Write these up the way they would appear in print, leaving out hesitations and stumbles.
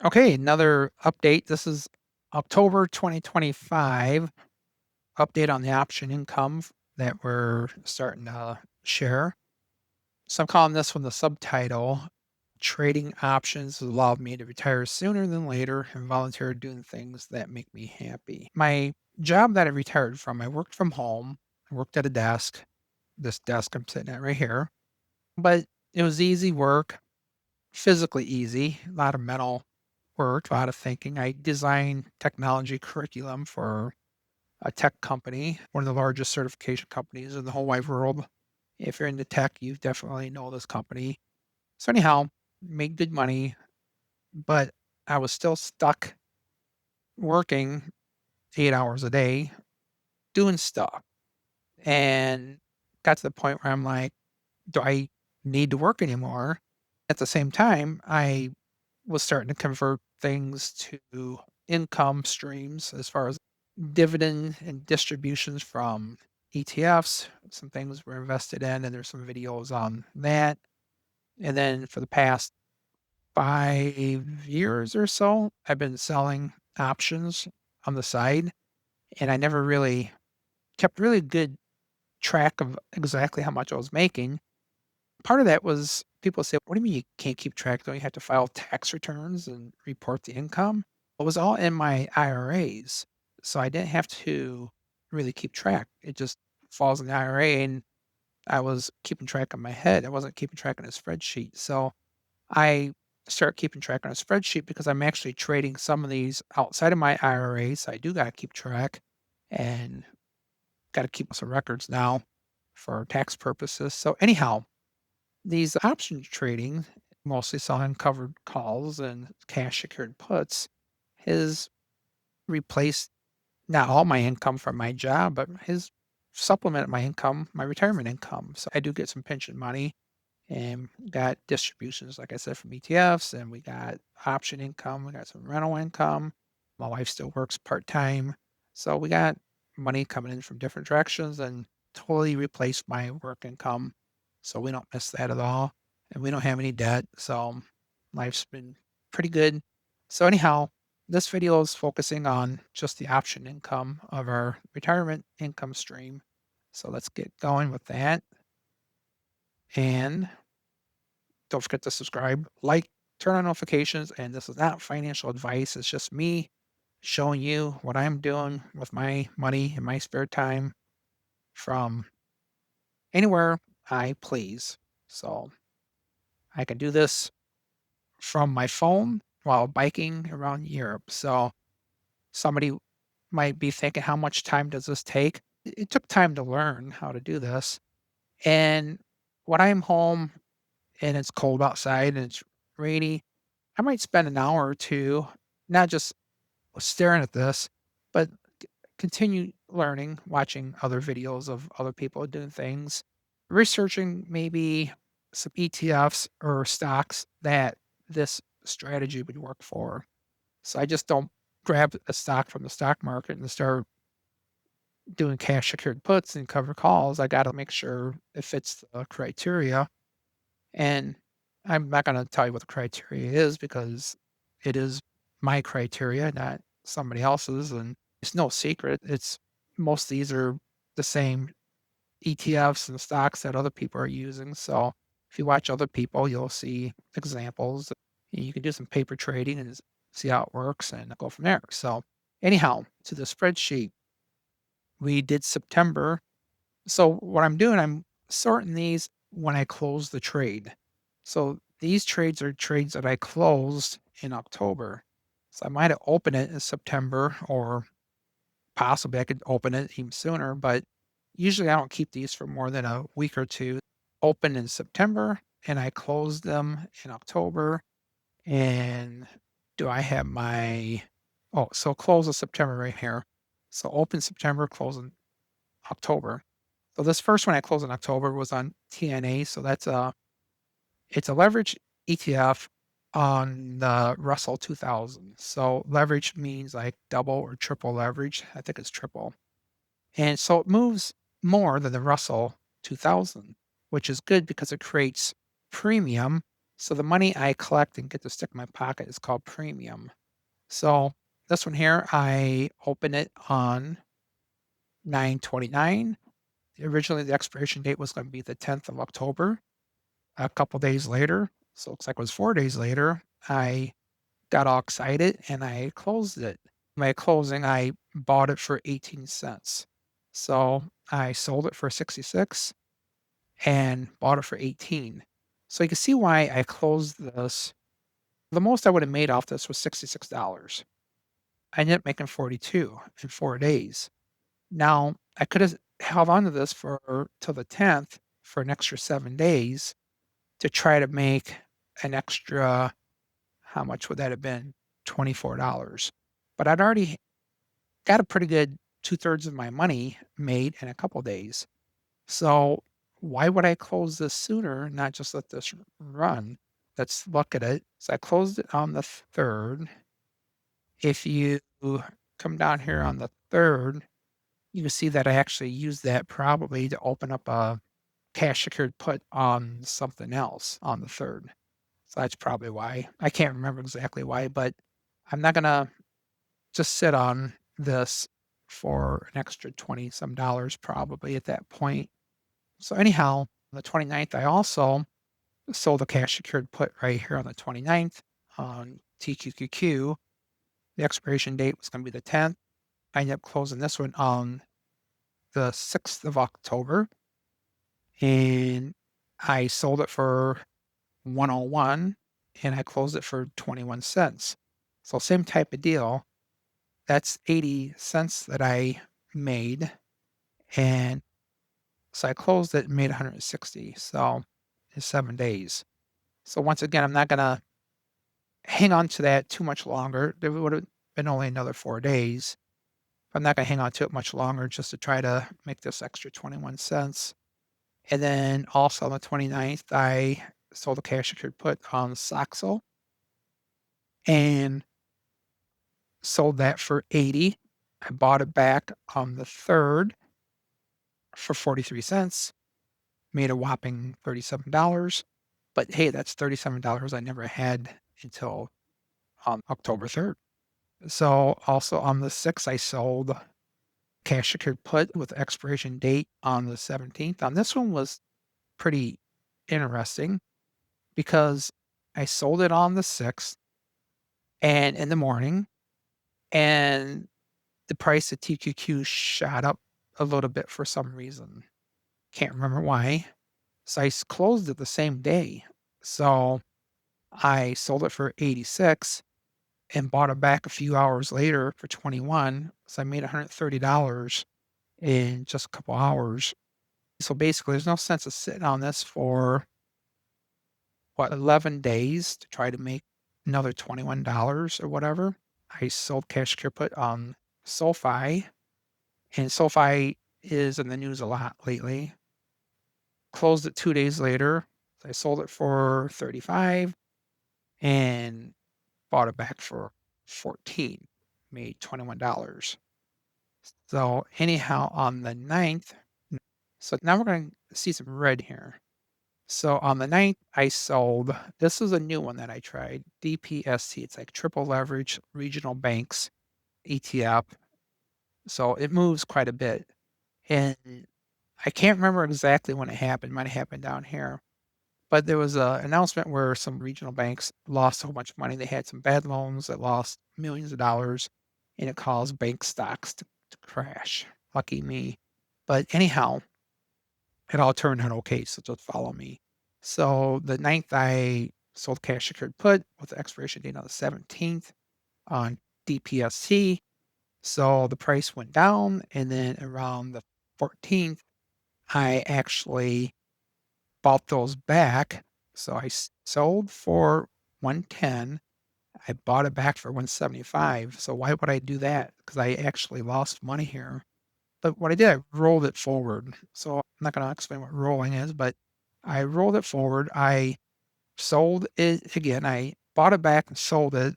Okay, another update. This is October 2025 update on the option income that we're starting to share. So I'm calling this one the subtitle Trading Options has allowed me to retire sooner than later and volunteer doing things that make me happy. My job that I retired from, I worked from home. I worked at a desk, this desk I'm sitting at right here, but it was easy work, physically easy, a lot of mental work, a lot of thinking. I design technology curriculum for a tech company, one of the largest certification companies in the whole wide world. If you're into tech, you definitely know this company. So anyhow, made good money, but I was still stuck working 8 hours a day doing stuff, and got to the point where I'm like, do I need to work anymore? At the same time, I was starting to convert things to income streams as far as dividend and distributions from ETFs. Some things were invested in, and there's some videos on that. And then for the past 5 years or so, I've been selling options on the side, and I never really kept really good track of exactly how much I was making. Part of that was people say, "What do you mean you can't keep track? Don't you have to file tax returns and report the income?" It was all in my IRAs, so I didn't have to really keep track. It just falls in the IRA, and I was keeping track in my head. I wasn't keeping track on a spreadsheet. So I start keeping track on a spreadsheet because I'm actually trading some of these outside of my IRAs. I do got to keep track and got to keep some records now for tax purposes. So anyhow, these option trading, mostly selling covered calls and cash secured puts, has replaced not all my income from my job, but has supplemented my income, my retirement income. So I do get some pension money and got distributions, like I said, from ETFs, and we got option income, we got some rental income. My wife still works part time. So we got money coming in from different directions and totally replaced my work income. So we don't miss that at all. And we don't have any debt. So life's been pretty good. So, anyhow, this video is focusing on just the option income of our retirement income stream. So let's get going with that. And don't forget to subscribe, like, turn on notifications. And this is not financial advice. It's just me showing you what I'm doing with my money in my spare time from anywhere I please. So I can do this from my phone while biking around Europe. So somebody might be thinking, how much time does this take? It took time to learn how to do this. And when I'm home and it's cold outside and it's rainy, I might spend an hour or two, not just staring at this, but continue learning, watching other videos of other people doing things, researching maybe some ETFs or stocks that this strategy would work for. So I just don't grab a stock from the stock market and start doing cash secured puts and cover calls. I got to make sure it fits the criteria. And I'm not going to tell you what the criteria is because it is my criteria, not somebody else's. And it's no secret. It's most of these are the same ETFs and stocks that other people are using. So if you watch other people, you'll see examples. You can do some paper trading and see how it works and go from there. So anyhow, to the spreadsheet, we did September. So what I'm doing, I'm sorting these when I close the trade. So these trades are trades that I closed in October. So I might have opened it in September, or possibly I could open it even sooner, but usually I don't keep these for more than a week or two. Open in September and I closed them in October. And do I have my, oh, so close of September right here. So open September, close in October. So this first one I closed in October was on TNA. So it's a leverage ETF on the Russell 2000. So leverage means like double or triple leverage. I think it's triple. And so it moves more than the Russell 2000, which is good because it creates premium. So the money I collect and get to stick in my pocket is called premium. So this one here, I opened it on 9/29. Originally, the expiration date was going to be the 10th of October. A couple days later, so it looks like it was 4 days later, I got all excited and I closed it. My closing, I bought it for 18 cents. So I sold it for 66 and bought it for 18. So you can see why I closed this. The most I would have made off this was $66. I ended up making 42 in 4 days. Now I could have held on to this for till the 10th for an extra 7 days to try to make an extra, how much would that have been? $24. But I'd already got a pretty good two-thirds of my money made in a couple days. So why would I close this sooner, not just let this run? Let's look at it. So I closed it on the 3rd. If you come down here on the 3rd, you can see that I actually used that probably to open up a cash secured put on something else on the 3rd. So that's probably why. I can't remember exactly why, but I'm not gonna just sit on this for an extra 20 some dollars probably at that point. So anyhow, on the 29th, I also sold a cash secured put right here on the 29th on TQQQ. The expiration date was going to be the 10th. I ended up closing this one on the 6th of October and I sold it for 101 and I closed it for 21 cents. So same type of deal. That's 80 cents that I made. And so I closed it and made 160. So in 7 days. So once again, I'm not going to hang on to that too much longer. There would have been only another 4 days. I'm not going to hang on to it much longer just to try to make this extra 21 cents. And then also on the 29th, I sold a cash secured put on Saxo and sold that for 80. I bought it back on the 3rd for 43 cents, made a whopping $37. But hey, that's $37 I never had until on October 3rd. So also on the 6th, I sold cash secured put with expiration date on the 17th. On this one was pretty interesting because I sold it on the 6th and in the morning, and the price of TQQ shot up a little bit for some reason. Can't remember why. So I closed it the same day. So I sold it for 86 and bought it back a few hours later for 21. So I made $130 in just a couple hours. So basically, there's no sense of sitting on this for 11 days to try to make another $21 or whatever. I sold cash cure put on SoFi, and SoFi is in the news a lot lately. Closed it 2 days later. I sold it for 35 and bought it back for 14, made $21. So anyhow, on the 9th, so now we're going to see some red here. So on the 9th, I sold, this is a new one that I tried, DPST. It's like triple leverage regional banks ETF. So it moves quite a bit. And I can't remember exactly when it happened. It might have happened down here. But there was an announcement where some regional banks lost so much money. They had some bad loans that lost millions of dollars, and it caused bank stocks to crash. Lucky me. But anyhow, it all turned out okay, so just follow me. So the 9th, I sold cash secured put with the expiration date on the 17th on DPST. So the price went down, and then around the 14th, I actually bought those back. So I sold for 110. I bought it back for 175. So why would I do that? Because I actually lost money here. But what I did, I rolled it forward. So I'm not going to explain what rolling is, but I rolled it forward. I sold it again. I bought it back and sold it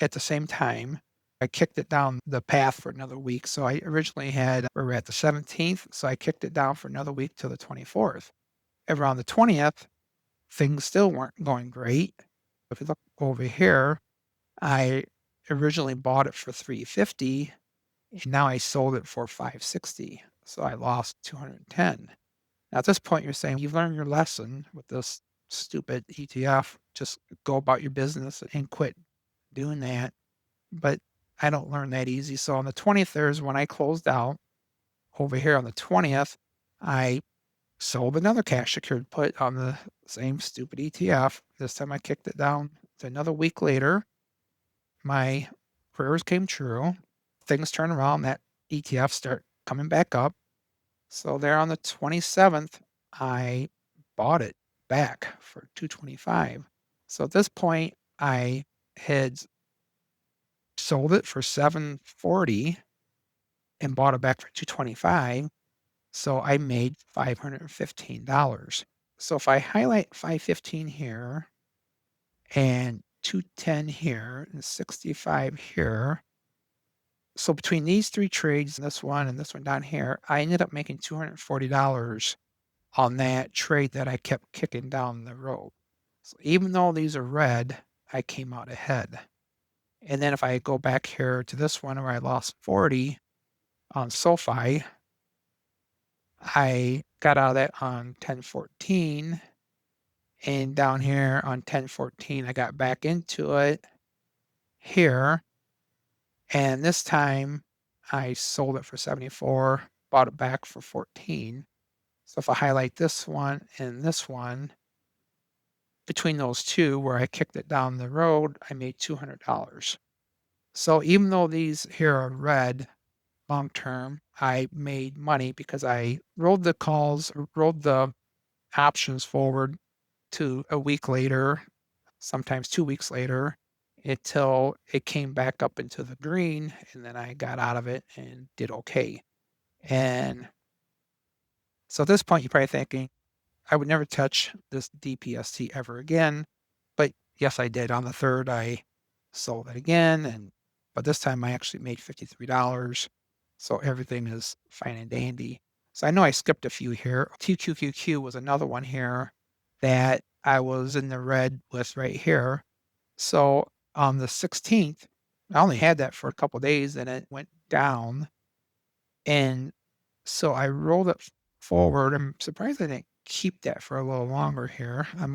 at the same time. I kicked it down the path for another week. So I originally had, we were at the 17th. So I kicked it down for another week till the 24th. Around the 20th, things still weren't going great. If you look over here, I originally bought it for 350 and now I sold it for 560. So I lost 210. Now at this point, you're saying you've learned your lesson with this stupid ETF. Just go about your business and quit doing that. But I don't learn that easy. So on the 23rd is when I closed out. Over here on the 20th, I sold another cash secured put on the same stupid ETF. This time I kicked it down to another week later. My prayers came true. Things turn around. That ETF start coming back up. So there on the 27th, I bought it back for 225. So at this point, I had sold it for 740 and bought it back for 225. So I made $515. So if I highlight 515 here and 210 here and 65 here. So between these three trades, this one and this one down here, I ended up making $240 on that trade that I kept kicking down the road. So even though these are red, I came out ahead. And then if I go back here to this one where I lost 40 on SoFi, I got out of that on 1014. And down here on 1014, I got back into it here. And this time I sold it for 74, bought it back for 14. So if I highlight this one and this one, between those two where I kicked it down the road, I made $200. So even though these here are red long term, I made money because I rolled the calls, rolled the options forward to a week later, sometimes 2 weeks later, until it came back up into the green, and then I got out of it and did okay. And so at this point, you're probably thinking, I would never touch this DPST ever again. But yes, I did. On the 3rd, I sold it again, but this time I actually made $53. So everything is fine and dandy. So I know I skipped a few here. TQQQ was another one here that I was in the red with right here. So on the 16th, I only had that for a couple days and it went down. And so I rolled it forward. I'm surprised I didn't keep that for a little longer here. I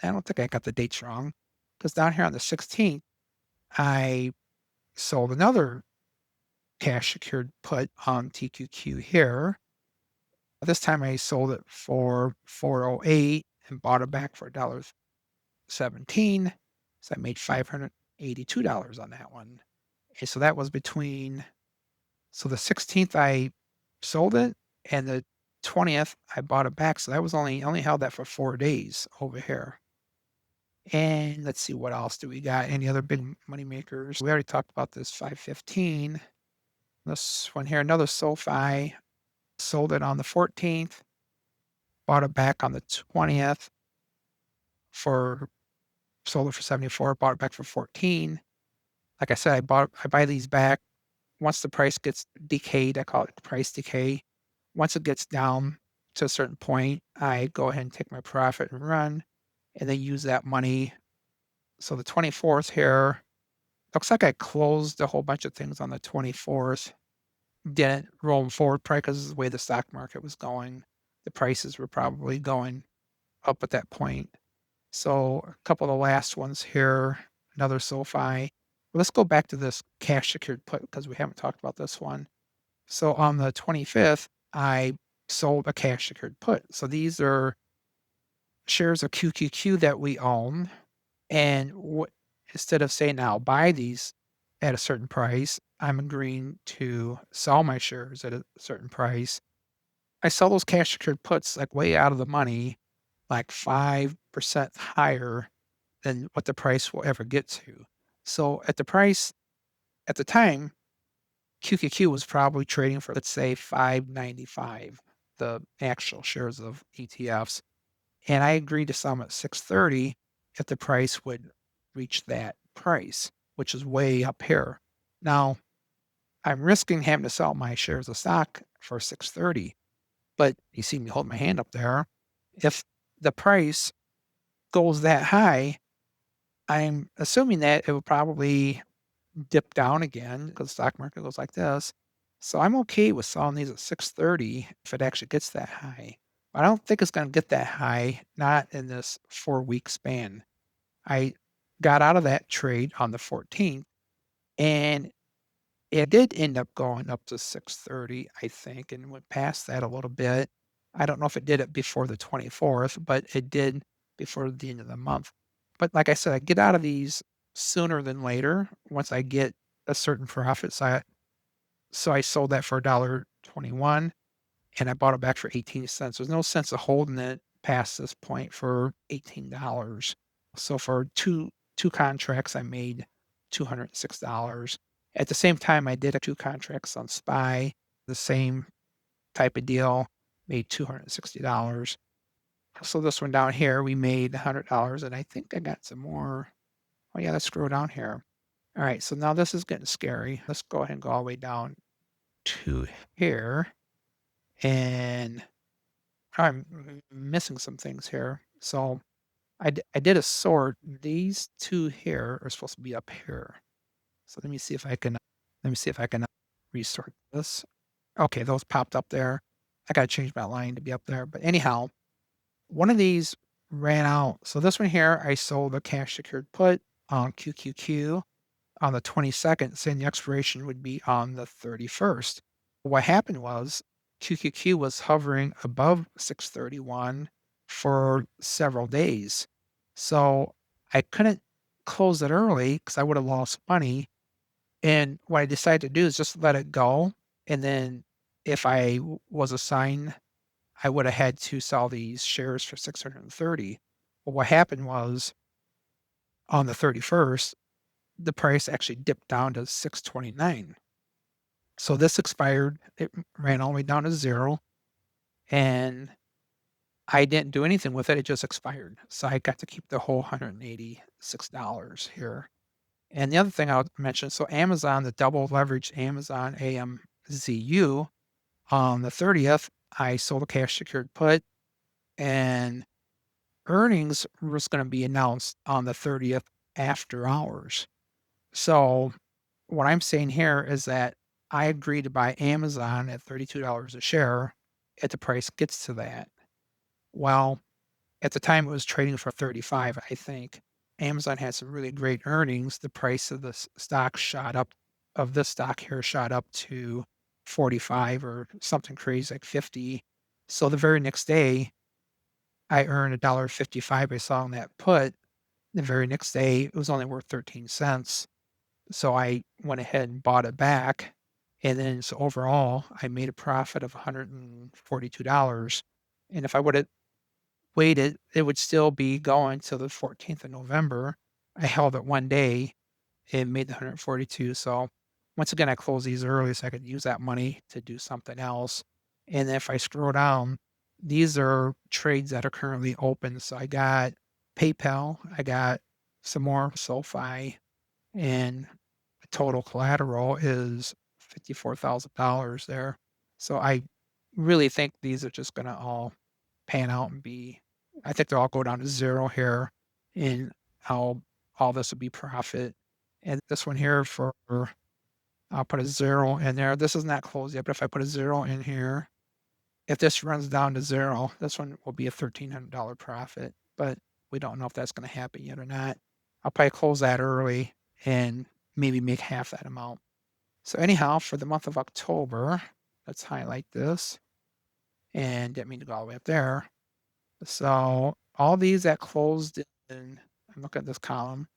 don't think I got the dates wrong because down here on the 16th, I sold another cash secured put on TQQ here. This time I sold it for 408 and bought it back for $1.17. So I made $582 on that one. And so that was so the 16th I sold it and the 20th I bought it back. So that was only held that for 4 days over here. And let's see, what else do we got? Any other big money makers? We already talked about this 515. This one here, another SoFi. Sold it on the 14th, bought it back on the 20th sold it for 74, bought it back for 14. Like I said, I buy these back once the price gets decayed. I call it price decay. Once it gets down to a certain point, I go ahead and take my profit and run, and then use that money. So the 24th here, looks like I closed a whole bunch of things on the 24th. Didn't roll them forward probably because of the way the stock market was going. The prices were probably going up at that point. So a couple of the last ones here, another SoFi. Let's go back to this cash secured put because we haven't talked about this one. So on the 25th, I sold a cash secured put. So these are shares of QQQ that we own. And instead of saying I'll buy these at a certain price, I'm agreeing to sell my shares at a certain price. I sell those cash secured puts like way out of the money, like 5% higher than what the price will ever get to. So at the time, QQQ was probably trading for, let's say, 595, the actual shares of ETFs. And I agreed to sell them at 630 if the price would reach that price, which is way up here. Now, I'm risking having to sell my shares of stock for 630, but you see me hold my hand up there. If the price goes that high, I'm assuming that it will probably dip down again because the stock market goes like this. So I'm okay with selling these at 630 if it actually gets that high. I don't think it's gonna get that high, not in this 4-week span. I got out of that trade on the 14th, and it did end up going up to 630, I think, and went past that a little bit. I don't know if it did it before the 24th, but it did before the end of the month. But like I said, I get out of these sooner than later once I get a certain profit. So I sold that for $1.21 and I bought it back for 18 cents. There's no sense of holding it past this point for $18. So for two contracts, I made $206. At the same time, I did a 2 contracts on SPY, the same type of deal, made $260. So this one down here, we made $100, and I think I got some more. Oh yeah, let's scroll down here. All right, so now this is getting scary. Let's go ahead and go all the way down to here, and I'm missing some things here. So I did a sort. These 2 here are supposed to be up here. So let me see if I can resort this. Okay, those popped up there. I gotta change my line to be up there. But anyhow, one of these ran out. So this one here, I sold a cash secured put on QQQ on the 22nd, saying the expiration would be on the 31st. What happened was QQQ was hovering above 631 for several days. So I couldn't close it early because I would have lost money. And what I decided to do is just let it go. And then if I was assigned, I would have had to sell these shares for 630. But what happened was on the 31st, the price actually dipped down to 629. So this expired. It ran all the way down to 0, and I didn't do anything with it. It just expired. So I got to keep the whole $186 here. And the other thing I'll mention, so Amazon, the double leveraged Amazon AMZU, on the 30th, I sold a cash secured put, and earnings was going to be announced on the 30th after hours. So what I'm saying here is that I agreed to buy Amazon at $32 a share if the price gets to that. Well, at the time it was trading for 35, I think. Amazon had some really great earnings. The price of the stock shot up, of this stock here shot up to 45 or something crazy like 50. So the very next day, I earned $1.55 by selling that put. The very next day, it was only worth 13 cents. So I went ahead and bought it back. And then, so overall, I made a profit of $142. And if I would have waited, it would still be going till the 14th of November. I held it one day and made the 142. So once again, I closed these early so I could use that money to do something else. And if I scroll down, these are trades that are currently open. So I got PayPal, I got some more SoFi, and the total collateral is $54,000 there. So I really think these are just going to all pan out and be, I think they'll all go down to 0 here, and all this will be profit. And this one here I'll put a 0 in there. This is not closed yet, but if I put a 0 in here, if this runs down to 0, this one will be a $1,300 profit, but we don't know if that's going to happen yet or not. I'll probably close that early and maybe make half that amount. So anyhow, for the month of October, let's highlight this, and didn't mean to go all the way up there. So all these that closed in, I'm looking at this column,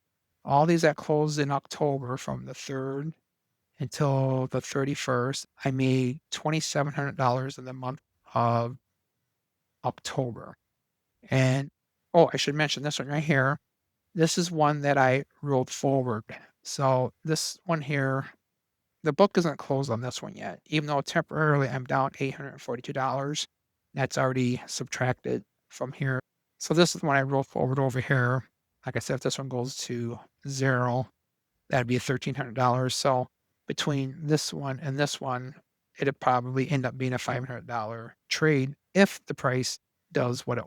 all these that closed in October from the 3rd until the 31st, I made $2,700 in the month of October. And oh, I should mention this one right here. This is one that I rolled forward. So this one here, the book isn't closed on this one yet, even though temporarily I'm down $842. That's already subtracted from here. So this is when I roll forward over here. Like I said, if this one goes to 0, that'd be $1,300. So between this one and this one, it'd probably end up being a $500 trade if the price does what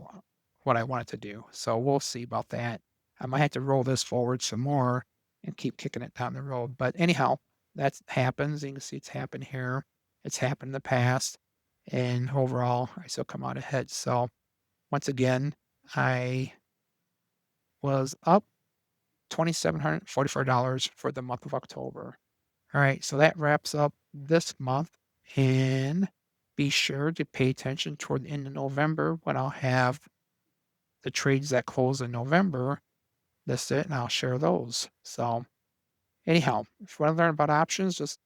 what I wanted to do. So we'll see about that. I might have to roll this forward some more and keep kicking it down the road. But anyhow, that happens. You can see it's happened here. It's happened in the past. And overall, I still come out ahead. So once again, I was up $2,744 for the month of October. All right, so that wraps up this month. And be sure to pay attention toward the end of November when I'll have the trades that close in November listed, and I'll share those. So, anyhow, if you want to learn about options, just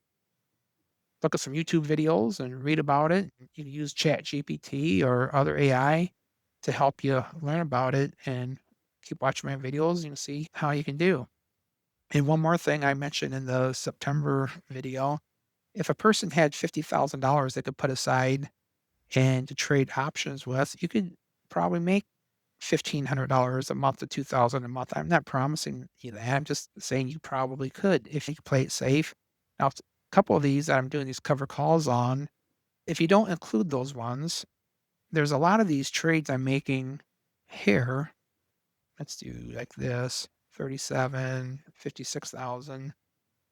look at some YouTube videos and read about it. You can use ChatGPT or other AI to help you learn about it and keep watching my videos and see how you can do. And one more thing I mentioned in the September video, if a person had $50,000 they could put aside and to trade options with, you could probably make $1,500 a month to 2,000 a month. I'm not promising you that. I'm just saying you probably could if you play it safe. Now, a couple of these that I'm doing these cover calls on, if you don't include those ones, there's a lot of these trades I'm making here. Let's do like this, 37, 56,000.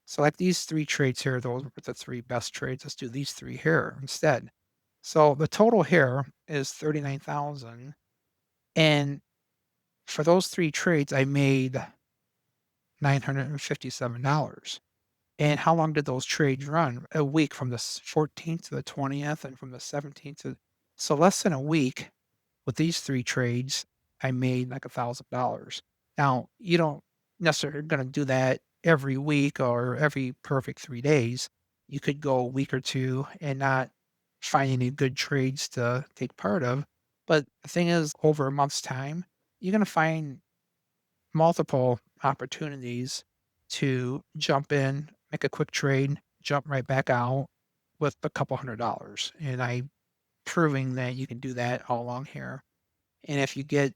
So like these three trades here, those were the three best trades. Let's do these three here instead. So the total here is 39,000. And for those three trades, I made $957. And how long did those trades run? A week, from the 14th to the 20th and from the 17th to, so less than a week with these three trades, I made like $1,000. Now, you don't necessarily going to do that every week or every perfect 3 days. You could go a week or two and not find any good trades to take part of. But the thing is, over a month's time, you're going to find multiple opportunities to jump in, make a quick trade, jump right back out with a couple $100. And I'm proving that you can do that all along here. And if you get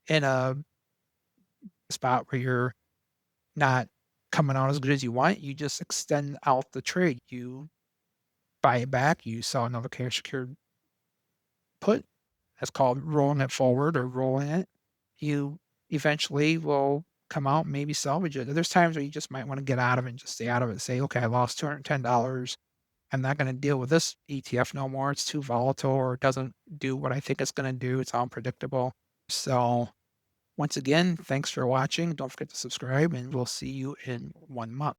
in a spot where you're not coming out as good as you want, you just extend out the trade. You buy it back, you sell another cash secured put. That's called rolling it forward or rolling it. You eventually will come out and maybe salvage it. There's times where you just might want to get out of it and just stay out of it. Say, okay, I lost $210. I'm not going to deal with this ETF no more. It's too volatile or it doesn't do what I think it's going to do. It's unpredictable. So once again, thanks for watching. Don't forget to subscribe, and we'll see you in 1 month.